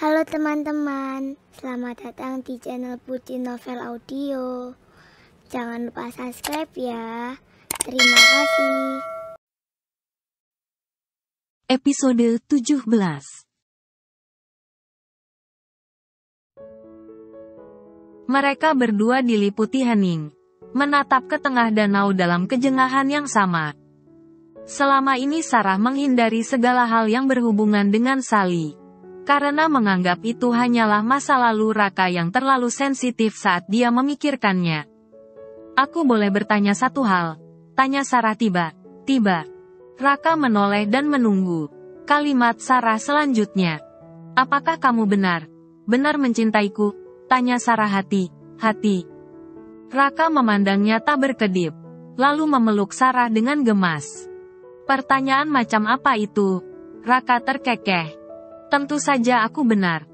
Halo teman-teman, selamat datang di channel Putri Novel Audio. Jangan lupa subscribe ya. Terima kasih. Episode 17. Mereka berdua diliputi hening, menatap ke tengah danau dalam kejengahan yang sama. Selama ini Sarah menghindari segala hal yang berhubungan dengan Sally, karena menganggap itu hanyalah masa lalu Raka yang terlalu sensitif saat dia memikirkannya. "Aku boleh bertanya satu hal?" tanya Sarah tiba-tiba. Raka menoleh dan menunggu kalimat Sarah selanjutnya. "Apakah kamu benar mencintaiku?" tanya Sarah hati-hati. Raka memandangnya tak berkedip, lalu memeluk Sarah dengan gemas. "Pertanyaan macam apa itu?" Raka terkekeh. "Tentu saja aku benar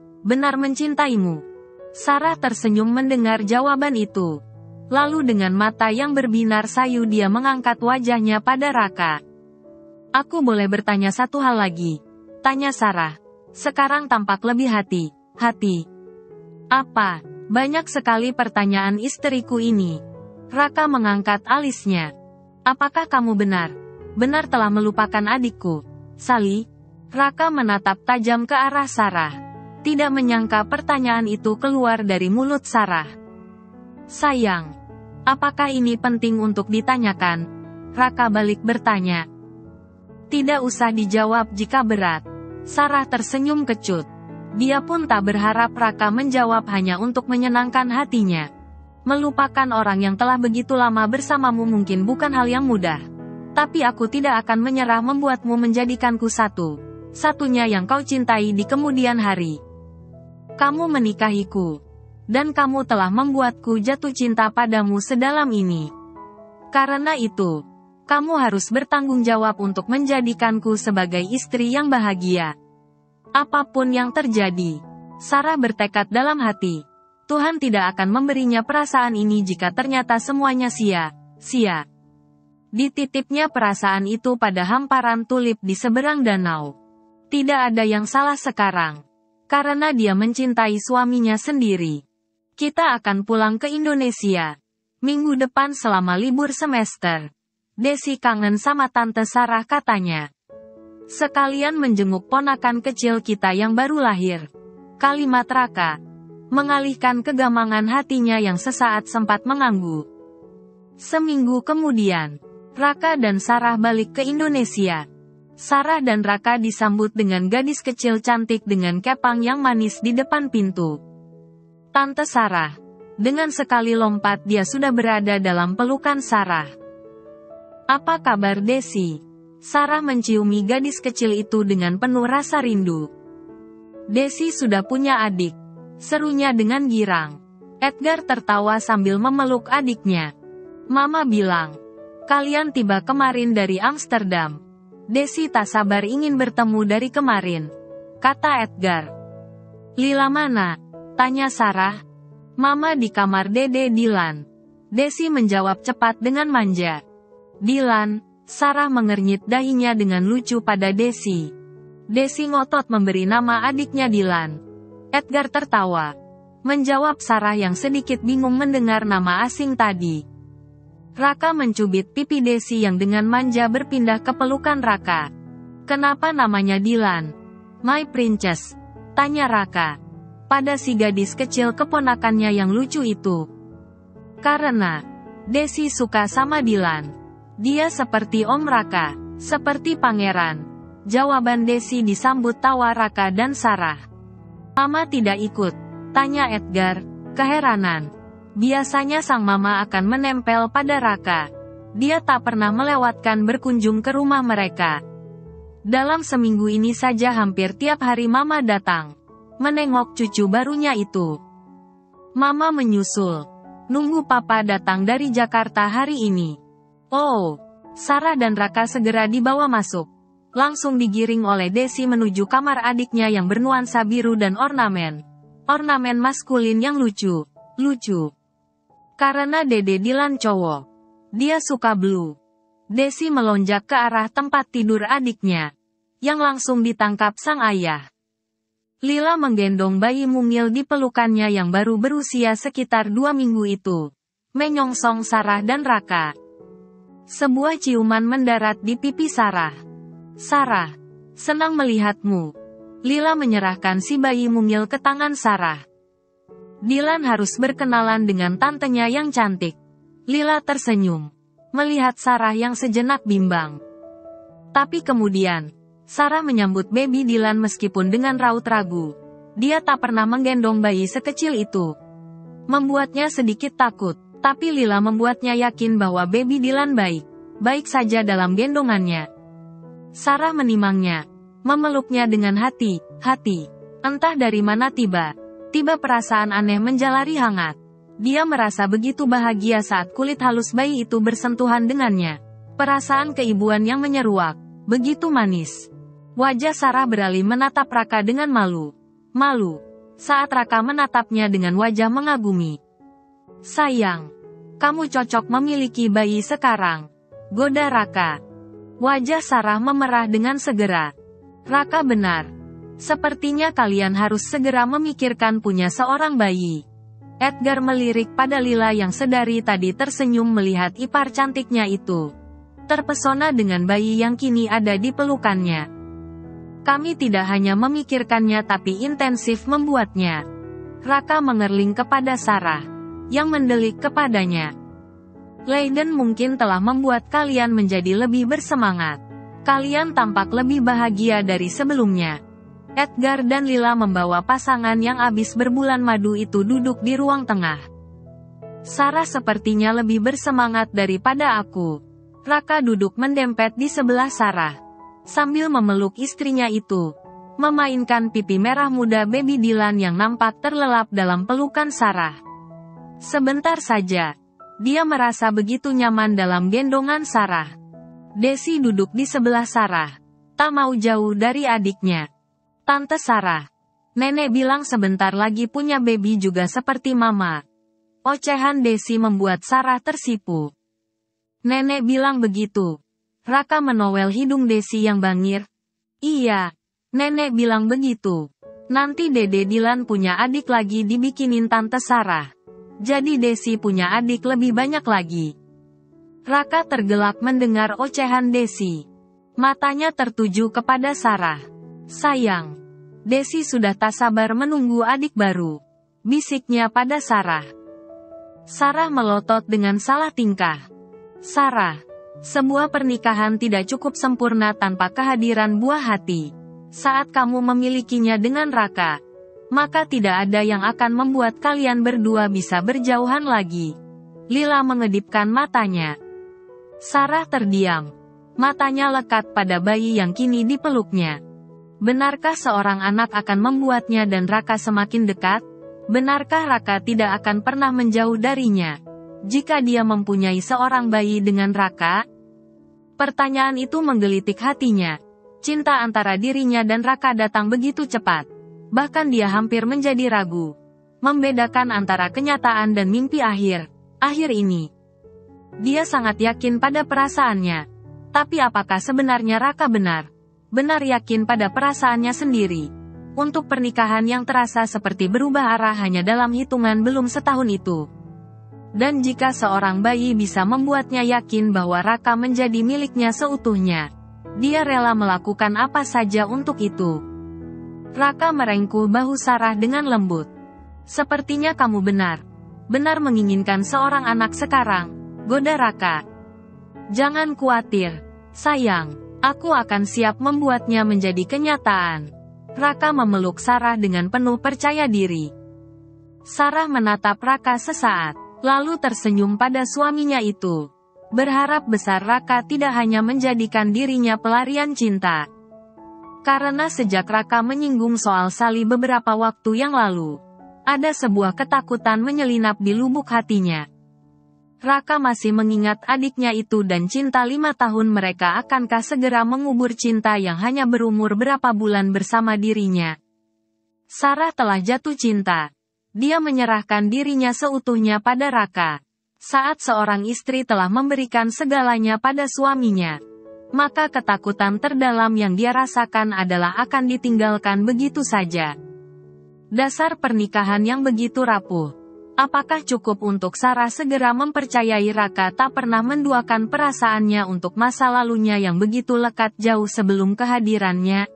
mencintaimu." Sarah tersenyum mendengar jawaban itu. Lalu dengan mata yang berbinar sayu dia mengangkat wajahnya pada Raka. "Aku boleh bertanya satu hal lagi?" tanya Sarah. Sekarang tampak lebih hati-hati. "Apa?" "Banyak sekali pertanyaan istriku ini." Raka mengangkat alisnya. "Apakah kamu benar telah melupakan adikku, Sally?" Raka menatap tajam ke arah Sarah. Tidak menyangka pertanyaan itu keluar dari mulut Sarah. "Sayang, apakah ini penting untuk ditanyakan?" Raka balik bertanya. "Tidak usah dijawab jika berat." Sarah tersenyum kecut. Dia pun tak berharap Raka menjawab hanya untuk menyenangkan hatinya. "Melupakan orang yang telah begitu lama bersamamu mungkin bukan hal yang mudah. Tapi aku tidak akan menyerah membuatmu menjadikanku satunya yang kau cintai di kemudian hari. Kamu menikahiku. Dan kamu telah membuatku jatuh cinta padamu sedalam ini. Karena itu, kamu harus bertanggung jawab untuk menjadikanku sebagai istri yang bahagia. Apapun yang terjadi." Sarah bertekad dalam hati. Tuhan tidak akan memberinya perasaan ini jika ternyata semuanya sia-sia. Dititipnya perasaan itu pada hamparan tulip di seberang danau. Tidak ada yang salah sekarang, karena dia mencintai suaminya sendiri. "Kita akan pulang ke Indonesia minggu depan selama libur semester. Desi kangen sama Tante Sarah," katanya. "Sekalian menjenguk ponakan kecil kita yang baru lahir." Kalimat Raka mengalihkan kegamangan hatinya yang sesaat sempat mengganggu. Seminggu kemudian, Raka dan Sarah balik ke Indonesia. Sarah dan Raka disambut dengan gadis kecil cantik dengan kepang yang manis di depan pintu. Tante Sarah. Dengan sekali lompat dia sudah berada dalam pelukan Sarah. "Apa kabar Desi?" Sarah menciumi gadis kecil itu dengan penuh rasa rindu. "Desi sudah punya adik," serunya dengan girang. Edgar tertawa sambil memeluk adiknya. "Mama bilang, kalian tiba kemarin dari Amsterdam." "Desi tak sabar ingin bertemu dari kemarin," kata Edgar. "Lila mana?" tanya Sarah. "Mama di kamar Dede Dilan." Desi menjawab cepat dengan manja. "Dilan?" Sarah mengernyit dahinya dengan lucu pada Desi. Desi ngotot memberi nama adiknya Dilan. Edgar tertawa, menjawab Sarah yang sedikit bingung mendengar nama asing tadi. Raka mencubit pipi Desi yang dengan manja berpindah ke pelukan Raka. "Kenapa namanya Dilan?" "My Princess," tanya Raka pada si gadis kecil keponakannya yang lucu itu. "Karena Desi suka sama Dilan. Dia seperti Om Raka, seperti pangeran." Jawaban Desi disambut tawa Raka dan Sarah. "Mama tidak ikut?" tanya Edgar, keheranan. Biasanya sang mama akan menempel pada Raka. Dia tak pernah melewatkan berkunjung ke rumah mereka. Dalam seminggu ini saja hampir tiap hari mama datang menengok cucu barunya itu. Mama menyusul, nunggu papa datang dari Jakarta hari ini. Oh, Sarah dan Raka segera dibawa masuk. Langsung digiring oleh Desi menuju kamar adiknya yang bernuansa biru dan ornamen maskulin yang lucu. Karena Dede Dilan cowok, dia suka blue. Desi melonjak ke arah tempat tidur adiknya, yang langsung ditangkap sang ayah. Lila menggendong bayi mungil di pelukannya yang baru berusia sekitar 2 minggu itu. Menyongsong Sarah dan Raka. Sebuah ciuman mendarat di pipi Sarah. Sarah, senang melihatmu. Lila menyerahkan si bayi mungil ke tangan Sarah. Dylan harus berkenalan dengan tantenya yang cantik. Lila tersenyum, melihat Sarah yang sejenak bimbang. Tapi kemudian, Sarah menyambut baby Dylan meskipun dengan raut ragu. Dia tak pernah menggendong bayi sekecil itu. Membuatnya sedikit takut, tapi Lila membuatnya yakin bahwa baby Dylan baik saja dalam gendongannya. Sarah menimangnya, memeluknya dengan hati-hati. Entah dari mana tiba perasaan aneh menjalari hangat. Dia merasa begitu bahagia saat kulit halus bayi itu bersentuhan dengannya. Perasaan keibuan yang menyeruak, begitu manis. Wajah Sarah beralih menatap Raka dengan malu. Saat Raka menatapnya dengan wajah mengagumi. Sayang, kamu cocok memiliki bayi sekarang, goda Raka. Wajah Sarah memerah dengan segera. Raka benar. Sepertinya kalian harus segera memikirkan punya seorang bayi. Edgar melirik pada Lila yang sedari tadi tersenyum melihat ipar cantiknya itu. Terpesona dengan bayi yang kini ada di pelukannya. Kami tidak hanya memikirkannya tapi intensif membuatnya. Raka mengerling kepada Sarah, yang mendelik kepadanya. Leiden mungkin telah membuat kalian menjadi lebih bersemangat. Kalian tampak lebih bahagia dari sebelumnya. Edgar dan Lila membawa pasangan yang habis berbulan madu itu duduk di ruang tengah. Sarah sepertinya lebih bersemangat daripada aku. Raka duduk mendempet di sebelah Sarah, sambil memeluk istrinya itu, memainkan pipi merah muda baby Dylan yang nampak terlelap dalam pelukan Sarah. Sebentar saja, dia merasa begitu nyaman dalam gendongan Sarah. Desi duduk di sebelah Sarah, tak mau jauh dari adiknya. Tante Sarah, nenek bilang sebentar lagi punya baby juga seperti mama. Ocehan Desi membuat Sarah tersipu. Nenek bilang begitu. Raka menowel hidung Desi yang bangir. Iya, nenek bilang begitu. Nanti Dede Dylan punya adik lagi dibikinin Tante Sarah. Jadi Desi punya adik lebih banyak lagi. Raka tergelak mendengar ocehan Desi. Matanya tertuju kepada Sarah. Sayang, Desi sudah tak sabar menunggu adik baru. Bisiknya pada Sarah. Sarah melotot dengan salah tingkah. Sarah, sebuah pernikahan tidak cukup sempurna tanpa kehadiran buah hati. Saat kamu memilikinya dengan Raka, maka tidak ada yang akan membuat kalian berdua bisa berjauhan lagi. Lila mengedipkan matanya. Sarah terdiam. Matanya lekat pada bayi yang kini dipeluknya. Benarkah seorang anak akan membuatnya dan Raka semakin dekat? Benarkah Raka tidak akan pernah menjauh darinya jika dia mempunyai seorang bayi dengan Raka? Pertanyaan itu menggelitik hatinya. Cinta antara dirinya dan Raka datang begitu cepat. Bahkan dia hampir menjadi ragu, membedakan antara kenyataan dan mimpi akhir ini. Dia sangat yakin pada perasaannya. Tapi apakah sebenarnya Raka benar yakin pada perasaannya sendiri? Untuk pernikahan yang terasa seperti berubah arah hanya dalam hitungan belum setahun itu. Dan jika seorang bayi bisa membuatnya yakin bahwa Raka menjadi miliknya seutuhnya, dia rela melakukan apa saja untuk itu. Raka merengkuh bahu Sarah dengan lembut. Sepertinya kamu benar menginginkan seorang anak sekarang, goda Raka. Jangan khawatir, sayang, aku akan siap membuatnya menjadi kenyataan. Raka memeluk Sarah dengan penuh percaya diri. Sarah menatap Raka sesaat, lalu tersenyum pada suaminya itu. Berharap besar Raka tidak hanya menjadikan dirinya pelarian cinta. Karena sejak Raka menyinggung soal Sally beberapa waktu yang lalu, ada sebuah ketakutan menyelinap di lubuk hatinya. Raka masih mengingat adiknya itu dan cinta 5 tahun mereka akankah segera mengubur cinta yang hanya berumur berapa bulan bersama dirinya. Sarah telah jatuh cinta. Dia menyerahkan dirinya seutuhnya pada Raka. Saat seorang istri telah memberikan segalanya pada suaminya, maka ketakutan terdalam yang dia rasakan adalah akan ditinggalkan begitu saja. Dasar pernikahan yang begitu rapuh. Apakah cukup untuk Sarah segera mempercayai Raka tak pernah menduakan perasaannya untuk masa lalunya yang begitu lekat jauh sebelum kehadirannya?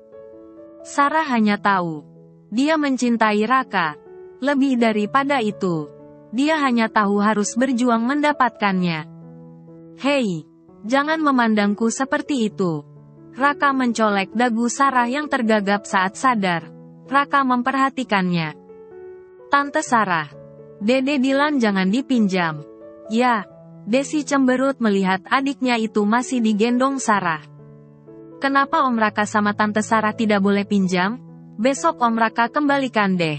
Sarah hanya tahu, dia mencintai Raka. Lebih daripada itu, dia hanya tahu harus berjuang mendapatkannya. Hei, jangan memandangku seperti itu. Raka mencolek dagu Sarah yang tergagap saat sadar. Raka memperhatikannya. Tante Sarah, Dede Dilan jangan dipinjam. Ya, Desi cemberut melihat adiknya itu masih digendong Sarah. Kenapa Om Raka sama Tante Sarah tidak boleh pinjam? Besok Om Raka kembalikan deh.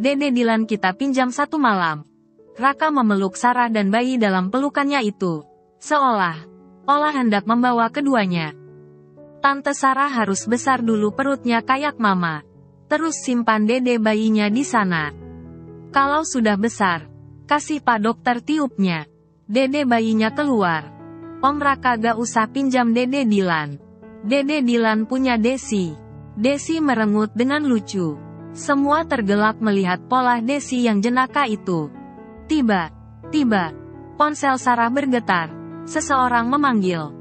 Dede Dilan kita pinjam 1 malam. Raka memeluk Sarah dan bayi dalam pelukannya itu. Seolah-olah hendak membawa keduanya. Tante Sarah harus besar dulu perutnya kayak mama. Terus simpan dede bayinya di sana. Kalau sudah besar, kasih Pak Dokter tiupnya. Dede bayinya keluar. Om Raka gak usah pinjam Dede Dilan. Dede Dilan punya Desi. Desi merengut dengan lucu. Semua tergelak melihat pola Desi yang jenaka itu. Tiba-tiba, ponsel Sarah bergetar. Seseorang memanggil.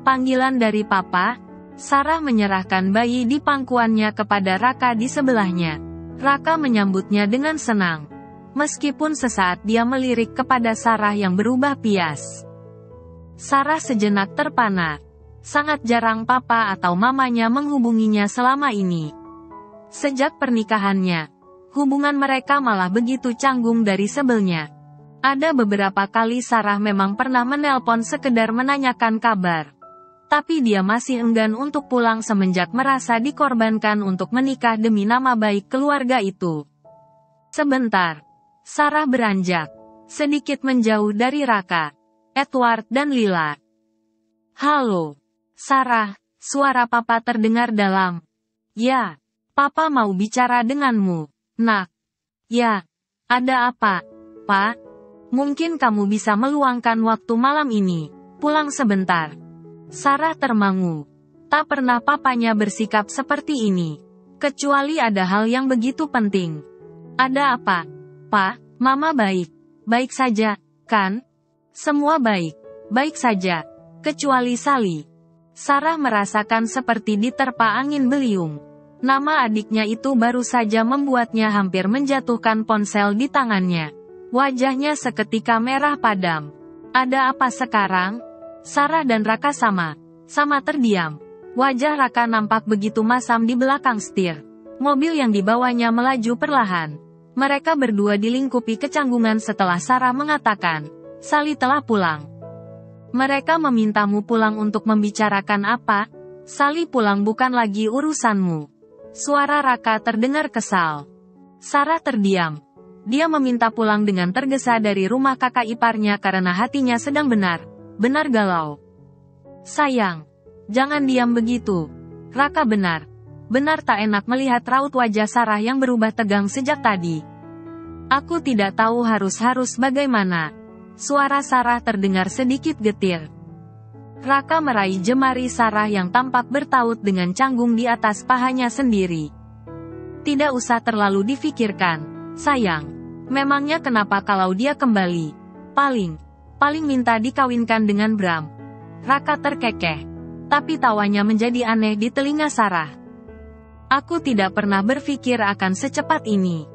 Panggilan dari Papa. Sarah menyerahkan bayi di pangkuannya kepada Raka di sebelahnya. Raka menyambutnya dengan senang. Meskipun sesaat dia melirik kepada Sarah yang berubah pias. Sarah sejenak terpana. Sangat jarang papa atau mamanya menghubunginya selama ini. Sejak pernikahannya, hubungan mereka malah begitu canggung dari sebelnya. Ada beberapa kali Sarah memang pernah menelpon sekedar menanyakan kabar. Tapi dia masih enggan untuk pulang semenjak merasa dikorbankan untuk menikah demi nama baik keluarga itu. Sebentar, Sarah beranjak sedikit menjauh dari Raka, Edward dan Lila. Halo, Sarah, suara Papa terdengar dalam. Ya, Papa mau bicara denganmu, nak. Ya, ada apa, Pak? Mungkin kamu bisa meluangkan waktu malam ini, pulang sebentar. Sarah termangu. Tak pernah papanya bersikap seperti ini. Kecuali ada hal yang begitu penting. Ada apa? Pak, Mama baik. Baik saja, kan? Semua baik. Baik saja. Kecuali Sally. Sarah merasakan seperti diterpa angin beliung. Nama adiknya itu baru saja membuatnya hampir menjatuhkan ponsel di tangannya. Wajahnya seketika merah padam. Ada apa sekarang? Sarah dan Raka sama terdiam. Wajah Raka nampak begitu masam di belakang setir. Mobil yang dibawanya melaju perlahan. Mereka berdua dilingkupi kecanggungan setelah Sarah mengatakan, Sally telah pulang. Mereka memintamu pulang untuk membicarakan apa? Sally pulang bukan lagi urusanmu. Suara Raka terdengar kesal. Sarah terdiam. Dia meminta pulang dengan tergesa dari rumah kakak iparnya karena hatinya sedang benar galau. Sayang, jangan diam begitu. Raka benar tak enak melihat raut wajah Sarah yang berubah tegang sejak tadi. Aku tidak tahu harus bagaimana. Suara Sarah terdengar sedikit getir. Raka meraih jemari Sarah yang tampak bertaut dengan canggung di atas pahanya sendiri. Tidak usah terlalu difikirkan, sayang. Memangnya kenapa kalau dia kembali? Paling minta dikawinkan dengan Bram. Raka terkekeh. Tapi tawanya menjadi aneh di telinga Sarah. Aku tidak pernah berpikir akan secepat ini.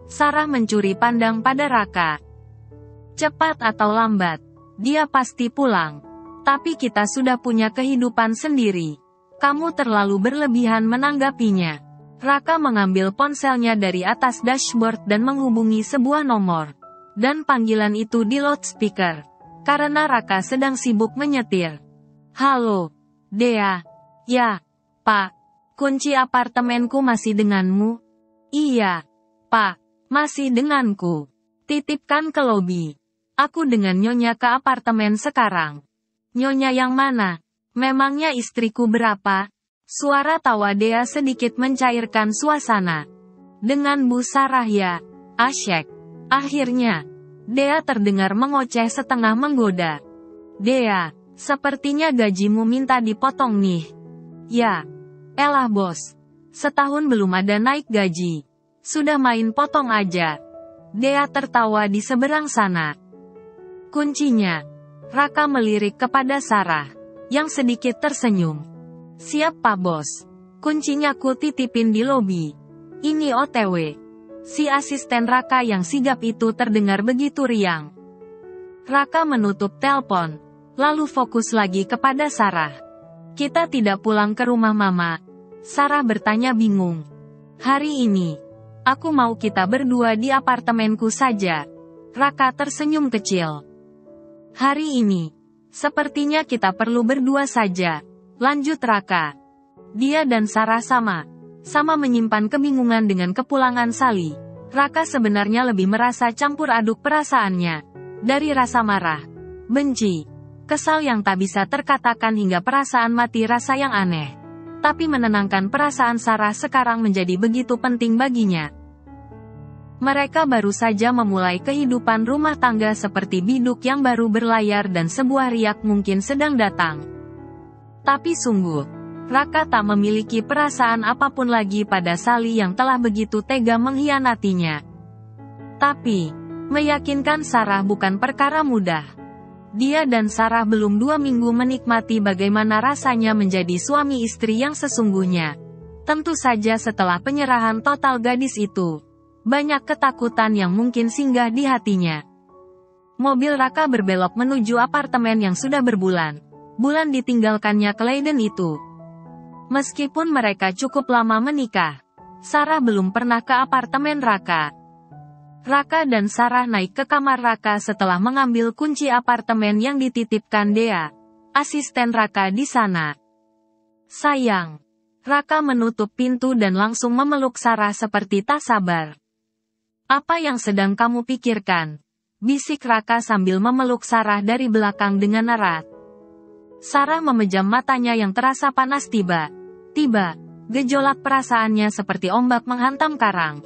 Sarah mencuri pandang pada Raka. Cepat atau lambat, dia pasti pulang. Tapi kita sudah punya kehidupan sendiri. Kamu terlalu berlebihan menanggapinya. Raka mengambil ponselnya dari atas dashboard dan menghubungi sebuah nomor. Dan panggilan itu di loudspeaker. Karena Raka sedang sibuk menyetir. Halo, Dea. Ya, Pak. Kunci apartemenku masih denganmu? Iya, Pak. Masih denganku. Titipkan ke lobi. Aku dengan Nyonya ke apartemen sekarang. Nyonya yang mana? Memangnya istriku berapa? Suara tawa Dea sedikit mencairkan suasana. Dengan Bu Sarah ya? Asyik. Akhirnya, Dea terdengar mengoceh setengah menggoda. Dea, sepertinya gajimu minta dipotong nih. Ya. Elah bos. Setahun belum ada naik gaji. Sudah main potong aja. Dea tertawa di seberang sana. Kuncinya. Raka melirik kepada Sarah, yang sedikit tersenyum. Siap Pak Bos. Kuncinya ku titipin di lobi. Ini OTW. Si asisten Raka yang sigap itu terdengar begitu riang. Raka menutup telepon, lalu fokus lagi kepada Sarah. Kita tidak pulang ke rumah Mama? Sarah bertanya bingung. Hari ini, aku mau kita berdua di apartemenku saja. Raka tersenyum kecil. Hari ini, sepertinya kita perlu berdua saja. Lanjut Raka. Dia dan Sarah sama menyimpan kebingungan dengan kepulangan Sally. Raka sebenarnya lebih merasa campur aduk perasaannya. Dari rasa marah, benci, kesal yang tak bisa terkatakan hingga perasaan mati rasa yang aneh. Tapi menenangkan perasaan Sarah sekarang menjadi begitu penting baginya. Mereka baru saja memulai kehidupan rumah tangga seperti biduk yang baru berlayar dan sebuah riak mungkin sedang datang. Tapi sungguh, Raka tak memiliki perasaan apapun lagi pada Sally yang telah begitu tega mengkhianatinya. Tapi, meyakinkan Sarah bukan perkara mudah. Dia dan Sarah belum 2 minggu menikmati bagaimana rasanya menjadi suami istri yang sesungguhnya. Tentu saja setelah penyerahan total gadis itu, banyak ketakutan yang mungkin singgah di hatinya. Mobil Raka berbelok menuju apartemen yang sudah berbulan-bulan ditinggalkannya ke Leiden itu. Meskipun mereka cukup lama menikah, Sarah belum pernah ke apartemen Raka. Raka dan Sarah naik ke kamar Raka setelah mengambil kunci apartemen yang dititipkan Dea, asisten Raka di sana. Sayang. Raka menutup pintu dan langsung memeluk Sarah seperti tak sabar. Apa yang sedang kamu pikirkan? Bisik Raka sambil memeluk Sarah dari belakang dengan erat. Sarah memejam matanya yang terasa panas tiba-tiba, gejolak perasaannya seperti ombak menghantam karang.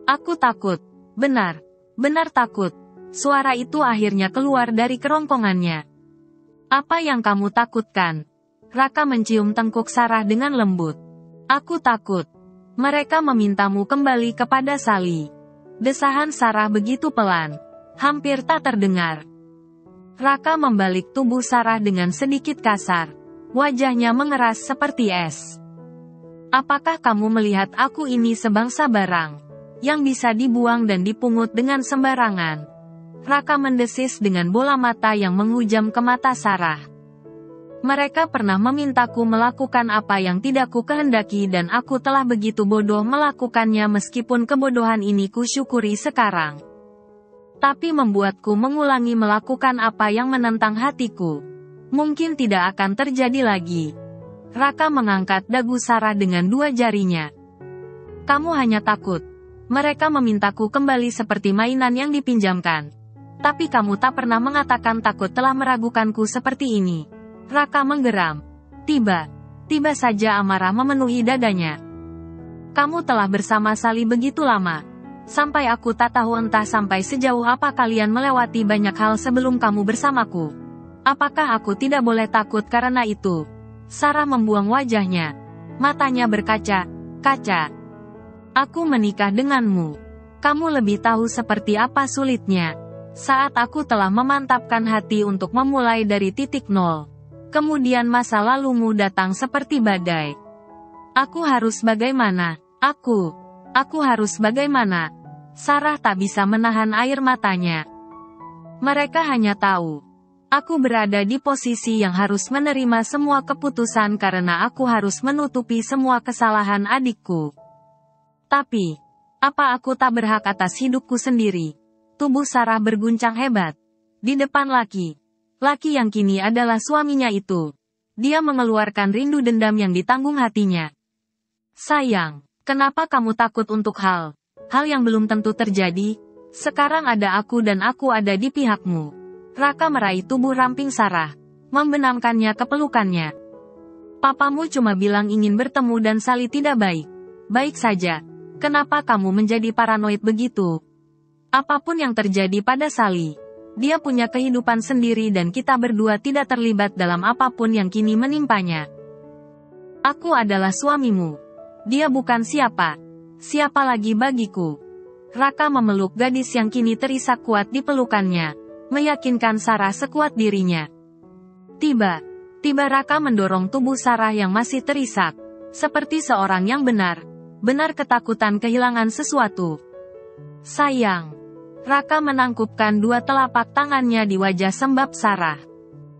Aku takut. Benar takut. Suara itu akhirnya keluar dari kerongkongannya. Apa yang kamu takutkan? Raka mencium tengkuk Sarah dengan lembut. Aku takut. Mereka memintamu kembali kepada Sally. Desahan Sarah begitu pelan, hampir tak terdengar. Raka membalik tubuh Sarah dengan sedikit kasar. Wajahnya mengeras seperti es. Apakah kamu melihat aku ini sebangsa barang yang bisa dibuang dan dipungut dengan sembarangan? Raka mendesis dengan bola mata yang menghujam ke mata Sarah. Mereka pernah memintaku melakukan apa yang tidak ku kehendaki dan aku telah begitu bodoh melakukannya meskipun kebodohan ini ku syukuri sekarang. Tapi membuatku mengulangi melakukan apa yang menentang hatiku. Mungkin tidak akan terjadi lagi. Raka mengangkat dagu Sarah dengan 2 jarinya. Kamu hanya takut. Mereka memintaku kembali seperti mainan yang dipinjamkan. Tapi kamu tak pernah mengatakan takut telah meragukanku seperti ini. Raka menggeram. Tiba saja amarah memenuhi dadanya. Kamu telah bersama Sally begitu lama. Sampai aku tak tahu entah sampai sejauh apa kalian melewati banyak hal sebelum kamu bersamaku. Apakah aku tidak boleh takut karena itu? Sarah membuang wajahnya. Matanya berkaca-kaca. Aku menikah denganmu. Kamu lebih tahu seperti apa sulitnya. Saat aku telah memantapkan hati untuk memulai dari titik nol. Kemudian masa lalumu datang seperti badai. Aku harus bagaimana? Aku harus bagaimana? Sarah tak bisa menahan air matanya. Mereka hanya tahu. Aku berada di posisi yang harus menerima semua keputusan karena aku harus menutupi semua kesalahan adikku. Tapi, apa aku tak berhak atas hidupku sendiri? Tubuh Sarah berguncang hebat. Di depan laki yang kini adalah suaminya itu. Dia mengeluarkan rindu dendam yang ditanggung hatinya. Sayang, kenapa kamu takut untuk hal yang belum tentu terjadi? Sekarang ada aku dan aku ada di pihakmu. Raka meraih tubuh ramping Sarah, membenamkannya ke pelukannya. Papamu cuma bilang ingin bertemu dan Sally tidak baik. Baik saja. Kenapa kamu menjadi paranoid begitu? Apapun yang terjadi pada Sally, dia punya kehidupan sendiri dan kita berdua tidak terlibat dalam apapun yang kini menimpanya. Aku adalah suamimu. Dia bukan siapa. Siapa lagi bagiku? Raka memeluk gadis yang kini terisak kuat di pelukannya, meyakinkan Sarah sekuat dirinya. Tiba Raka mendorong tubuh Sarah yang masih terisak, seperti seorang yang benar ketakutan kehilangan sesuatu. Sayang. Raka menangkupkan dua telapak tangannya di wajah sembab Sarah.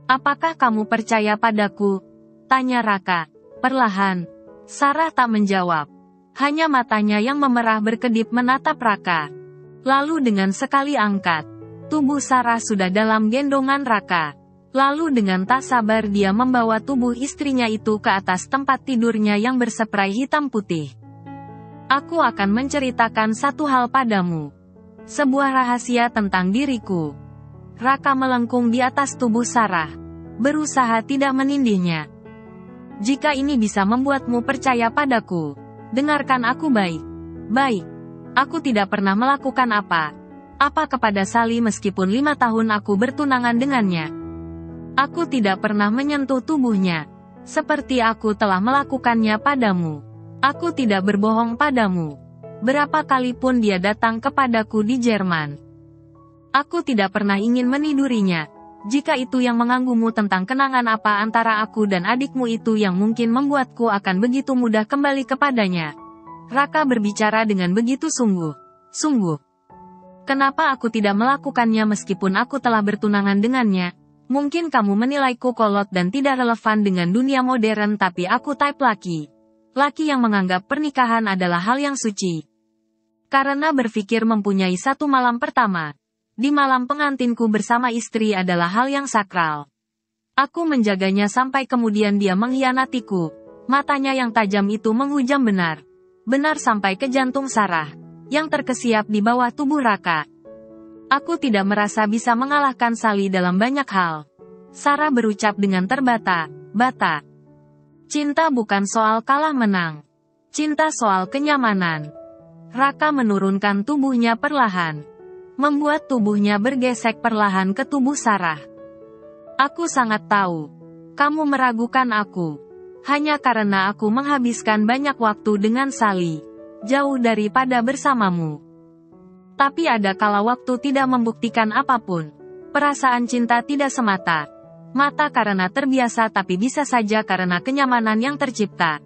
Apakah kamu percaya padaku? Tanya Raka. Perlahan. Sarah tak menjawab. Hanya matanya yang memerah berkedip menatap Raka. Lalu dengan sekali angkat, tubuh Sarah sudah dalam gendongan Raka. Lalu dengan tak sabar dia membawa tubuh istrinya itu ke atas tempat tidurnya yang berseprai hitam putih. Aku akan menceritakan satu hal padamu. Sebuah rahasia tentang diriku. Raka melengkung di atas tubuh Sarah, berusaha tidak menindihnya. Jika ini bisa membuatmu percaya padaku, dengarkan aku baik. Aku tidak pernah melakukan apa kepada Sally meskipun 5 tahun aku bertunangan dengannya. Aku tidak pernah menyentuh tubuhnya, seperti aku telah melakukannya padamu. Aku tidak berbohong padamu. Berapa kali pun dia datang kepadaku di Jerman. Aku tidak pernah ingin menidurinya. Jika itu yang mengganggumu tentang kenangan apa antara aku dan adikmu itu yang mungkin membuatku akan begitu mudah kembali kepadanya. Raka berbicara dengan begitu sungguh. Kenapa aku tidak melakukannya meskipun aku telah bertunangan dengannya? Mungkin kamu menilaiku kolot dan tidak relevan dengan dunia modern, tapi aku type laki yang menganggap pernikahan adalah hal yang suci. Karena berpikir mempunyai satu malam pertama di malam pengantinku bersama istri adalah hal yang sakral. Aku menjaganya sampai kemudian dia mengkhianatiku. Matanya yang tajam itu menghujam benar sampai ke jantung Sarah yang terkesiap di bawah tubuh Raka. Aku tidak merasa bisa mengalahkan Sally dalam banyak hal. Sarah berucap dengan terbata-bata. Cinta bukan soal kalah menang. Cinta soal kenyamanan. Raka menurunkan tubuhnya perlahan, membuat tubuhnya bergesek perlahan ke tubuh Sarah. Aku sangat tahu. Kamu meragukan aku. Hanya karena aku menghabiskan banyak waktu dengan Sally, jauh daripada bersamamu. Tapi ada kala waktu tidak membuktikan apapun. Perasaan cinta tidak semata-mata karena terbiasa, tapi bisa saja karena kenyamanan yang tercipta.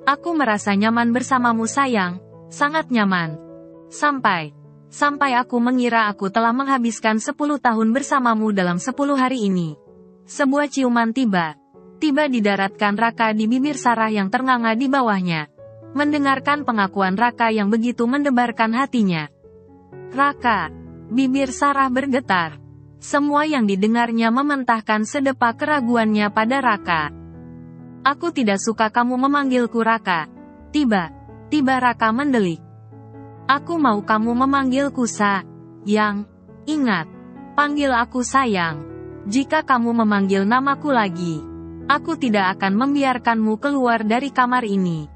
Aku merasa nyaman bersamamu sayang, sangat nyaman. Sampai aku mengira aku telah menghabiskan 10 tahun bersamamu dalam 10 hari ini. Sebuah ciuman tiba didaratkan Raka di bibir Sarah yang ternganga di bawahnya. Mendengarkan pengakuan Raka yang begitu mendebarkan hatinya. Raka, bibir Sarah bergetar. Semua yang didengarnya mementahkan sedepa keraguannya pada Raka. Aku tidak suka kamu memanggilku Raka. Tiba Raka mendelik. Aku mau kamu memanggilku sayang. Ingat, panggil aku sayang. Jika kamu memanggil namaku lagi, aku tidak akan membiarkanmu keluar dari kamar ini.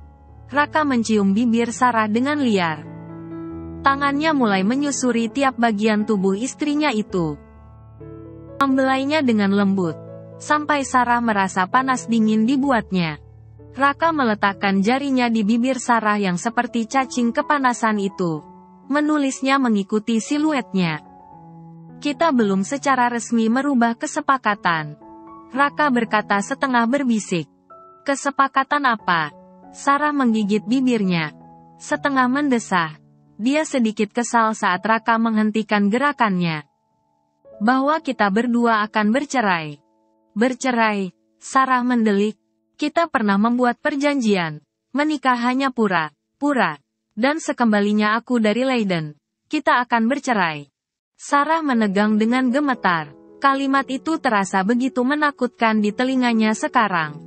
Raka mencium bibir Sarah dengan liar. Tangannya mulai menyusuri tiap bagian tubuh istrinya itu. Membelainya dengan lembut, sampai Sarah merasa panas dingin dibuatnya. Raka meletakkan jarinya di bibir Sarah yang seperti cacing kepanasan itu. Menulisnya mengikuti siluetnya. Kita belum secara resmi merubah kesepakatan. Raka berkata setengah berbisik. Kesepakatan apa? Sarah menggigit bibirnya. Setengah mendesah. Dia sedikit kesal saat Raka menghentikan gerakannya. Bahwa kita berdua akan bercerai. Bercerai, Sarah mendelik. Kita pernah membuat perjanjian. Menikah hanya pura-pura. Dan sekembalinya aku dari Leiden, kita akan bercerai. Sarah menegang dengan gemetar. Kalimat itu terasa begitu menakutkan di telinganya sekarang.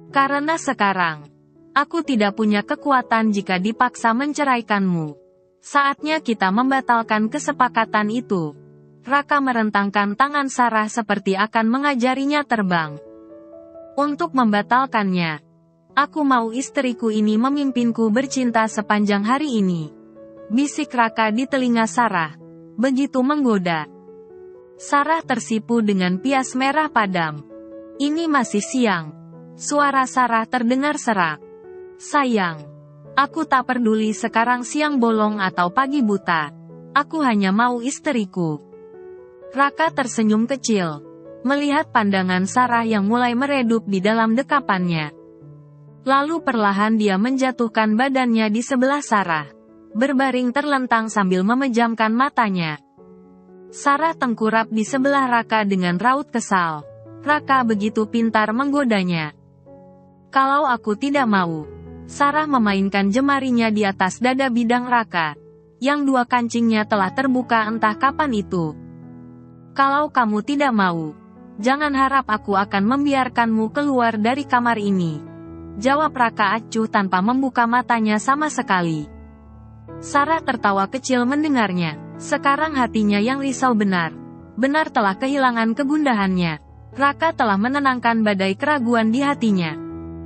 Karena sekarang, aku tidak punya kekuatan jika dipaksa menceraikanmu. Saatnya kita membatalkan kesepakatan itu. Raka merentangkan tangan Sarah seperti akan mengajarinya terbang. Untuk membatalkannya, aku mau istriku ini memimpinku bercinta sepanjang hari ini. Bisik Raka di telinga Sarah. Begitu menggoda. Sarah tersipu dengan pias merah padam. Ini masih siang. Suara Sarah terdengar serak. Sayang. Aku tak peduli sekarang siang bolong atau pagi buta. Aku hanya mau istriku. Raka tersenyum kecil, melihat pandangan Sarah yang mulai meredup di dalam dekapannya. Lalu perlahan dia menjatuhkan badannya di sebelah Sarah, berbaring terlentang sambil memejamkan matanya. Sarah tengkurap di sebelah Raka dengan raut kesal. Raka begitu pintar menggodanya. Kalau aku tidak mau. Sarah memainkan jemarinya di atas dada bidang Raka, yang dua kancingnya telah terbuka entah kapan itu. Kalau kamu tidak mau, jangan harap aku akan membiarkanmu keluar dari kamar ini. Jawab Raka acuh tanpa membuka matanya sama sekali. Sarah tertawa kecil mendengarnya. Sekarang hatinya yang risau benar telah kehilangan kegundahannya. Raka telah menenangkan badai keraguan di hatinya.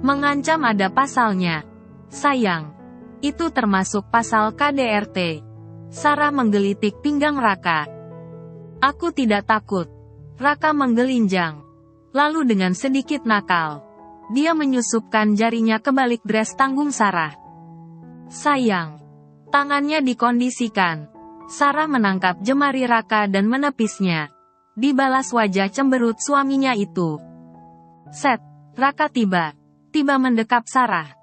Mengancam ada pasalnya. Sayang, itu termasuk pasal KDRT. Sarah menggelitik pinggang Raka. Aku tidak takut. Raka menggelinjang. Lalu dengan sedikit nakal, dia menyusupkan jarinya ke balik dres tanggung Sarah. Sayang. Tangannya dikondisikan. Sarah menangkap jemari Raka dan menepisnya. Dibalas wajah cemberut suaminya itu. Set, Raka tiba mendekap Sarah.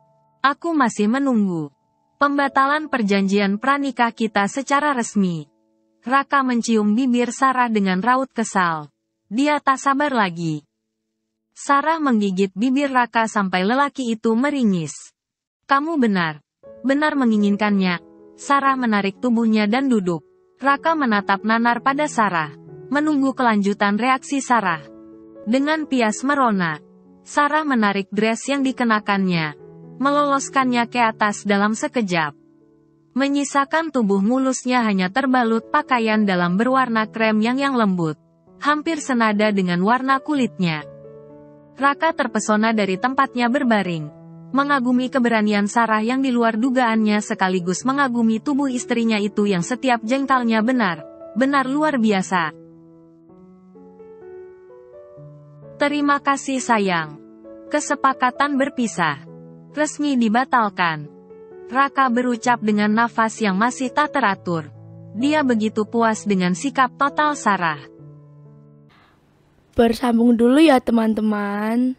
Aku masih menunggu pembatalan perjanjian pranikah kita secara resmi. Raka mencium bibir Sarah dengan raut kesal. Dia tak sabar lagi. Sarah menggigit bibir Raka sampai lelaki itu meringis. Kamu benar menginginkannya. Sarah menarik tubuhnya dan duduk. Raka menatap nanar pada Sarah, menunggu kelanjutan reaksi Sarah. Dengan pias merona, Sarah menarik dres yang dikenakannya, meloloskannya ke atas dalam sekejap. Menyisakan tubuh mulusnya hanya terbalut pakaian dalam berwarna krem yang lembut, hampir senada dengan warna kulitnya. Raka terpesona dari tempatnya berbaring, mengagumi keberanian Sarah yang di luar dugaannya sekaligus mengagumi tubuh istrinya itu yang setiap jengkalnya benar luar biasa. Terima kasih sayang. Kesepakatan berpisah resmi dibatalkan. Raka berucap dengan nafas yang masih tak teratur. Dia begitu puas dengan sikap total Sarah. Bersambung dulu ya teman-teman.